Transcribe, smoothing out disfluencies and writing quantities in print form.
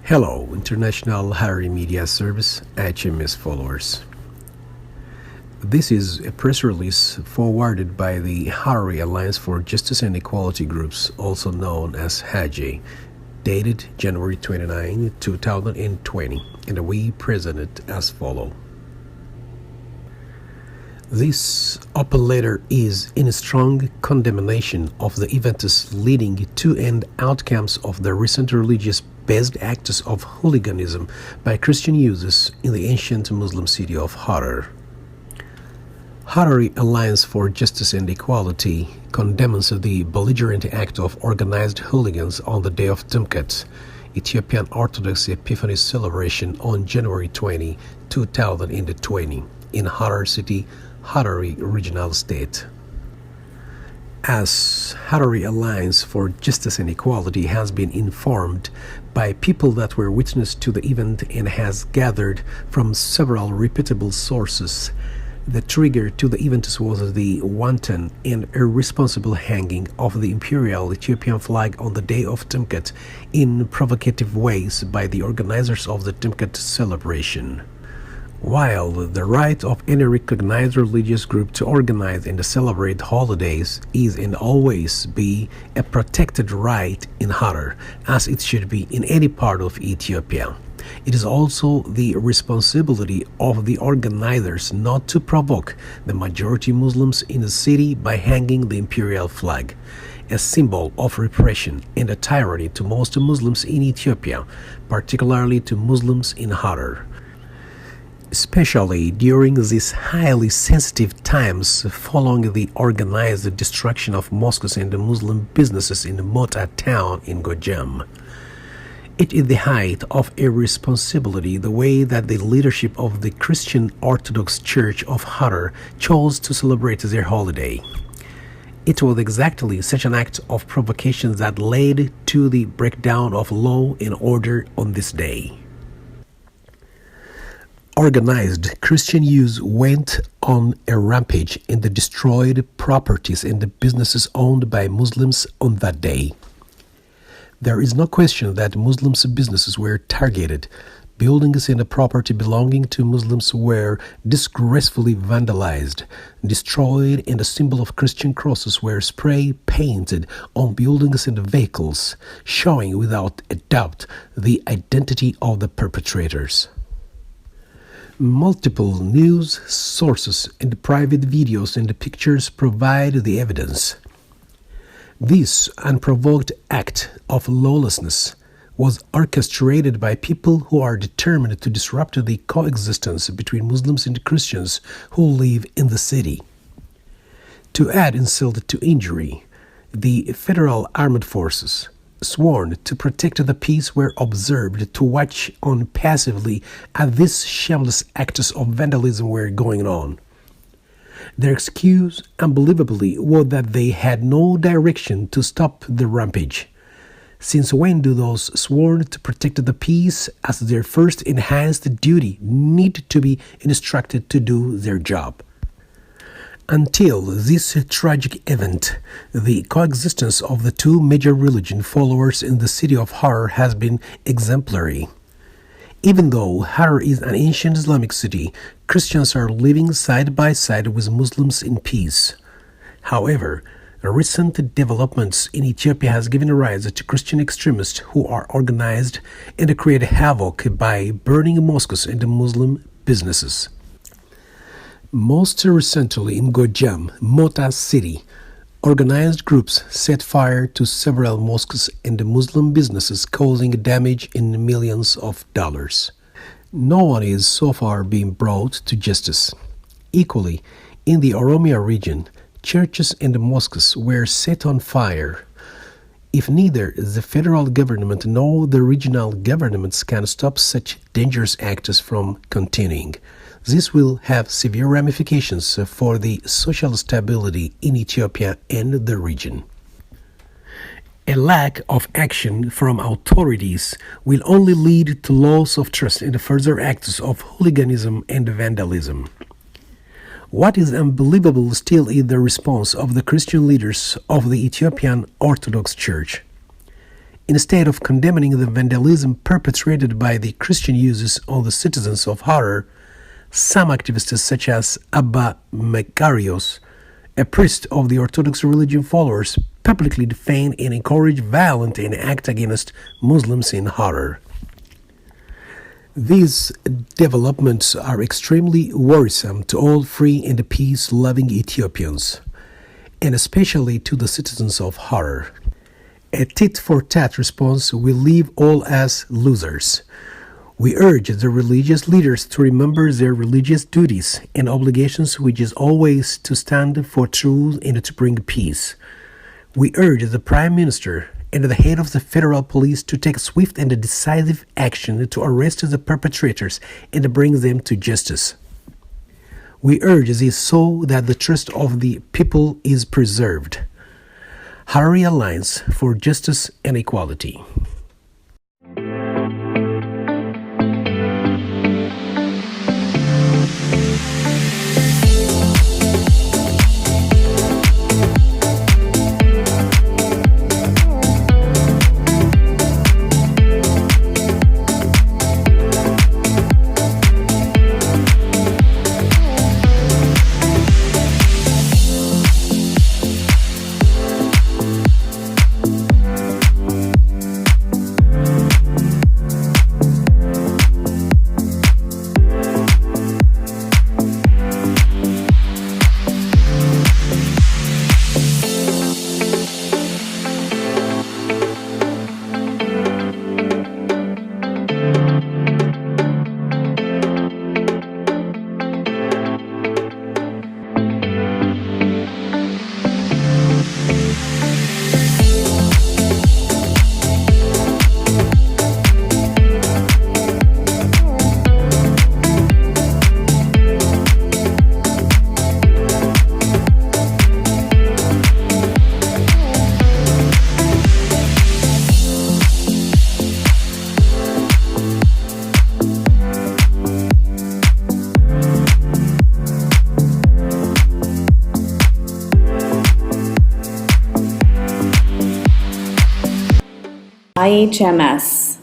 Hello, International Harari Media Service, HMS followers. This is a press release forwarded by the Harari Alliance for Justice and Equality Groups, also known as HAJE, dated January 29, 2020, and we present it as follows. This open letter is in strong condemnation of the events leading to and outcomes of the recent religious-based acts of hooliganism by Christian users in the ancient Muslim city of Harar. Harari Alliance for Justice and Equality condemns the belligerent act of organized hooligans on the day of Tumkat, Ethiopian Orthodox Epiphany celebration on January 20, 2020, in Harar City, Harari Regional State. As Harari Alliance for Justice and Equality has been informed by people that were witness to the event and has gathered from several reputable sources, the trigger to the event was the wanton and irresponsible hanging of the imperial Ethiopian flag on the day of Tumkat in provocative ways by the organizers of the Tumkat celebration. While the right of any recognized religious group to organize and celebrate holidays is and always be a protected right in Harar, as it should be in any part of Ethiopia, it is also the responsibility of the organizers not to provoke the majority Muslims in the city by hanging the imperial flag, a symbol of repression and a tyranny to most Muslims in Ethiopia, particularly to Muslims in Harar. Especially during these highly sensitive times following the organized destruction of mosques and Muslim businesses in Mota town in Gojam. It is the height of irresponsibility the way that the leadership of the Christian Orthodox Church of Harar chose to celebrate their holiday. It was exactly such an act of provocation that led to the breakdown of law and order on this day. Organized Christian youth went on a rampage and destroyed properties and the businesses owned by Muslims on that day. There is no question that Muslims' businesses were targeted. Buildings and property belonging to Muslims were disgracefully vandalized, destroyed, and a symbol of Christian crosses were spray painted on buildings and vehicles, showing without a doubt the identity of the perpetrators. Multiple news sources and private videos and pictures provide the evidence. This unprovoked act of lawlessness was orchestrated by people who are determined to disrupt the coexistence between Muslims and Christians who live in the city. To add insult to injury, the Federal Armed Forces, sworn to protect the peace, were observed to watch on passively as these shameless acts of vandalism were going on. Their excuse, unbelievably, was that they had no direction to stop the rampage. Since when do those sworn to protect the peace as their first enhanced duty need to be instructed to do their job? Until this tragic event, the coexistence of the two major religion followers in the city of Harar has been exemplary. Even though Harar is an ancient Islamic city, Christians are living side by side with Muslims in peace. However, recent developments in Ethiopia has given rise to Christian extremists who are organized and create havoc by burning mosques and Muslim businesses. Most recently in Gojam, Mota city, organized groups set fire to several mosques and Muslim businesses, causing damage in millions of dollars. No one is so far being brought to justice. Equally, in the Oromia region, churches and mosques were set on fire. If neither the federal government nor the regional governments can stop such dangerous acts from continuing, this will have severe ramifications for the social stability in Ethiopia and the region. A lack of action from authorities will only lead to loss of trust and further acts of hooliganism and vandalism. What is unbelievable still is the response of the Christian leaders of the Ethiopian Orthodox Church. Instead of condemning the vandalism perpetrated by the Christian users on the citizens of Harar, some activists such as Abba Makarios, a priest of the Orthodox religion followers, publicly defend and encourage violence and act against Muslims in Harar. These developments are extremely worrisome to all free and peace-loving Ethiopians, and especially to the citizens of Harar. A tit-for-tat response will leave all as losers. We urge the religious leaders to remember their religious duties and obligations, which is always to stand for truth and to bring peace. We urge the Prime Minister and the head of the Federal Police to take swift and decisive action to arrest the perpetrators and bring them to justice. We urge this so that the trust of the people is preserved. Harari Alliance for Justice and Equality. IHMS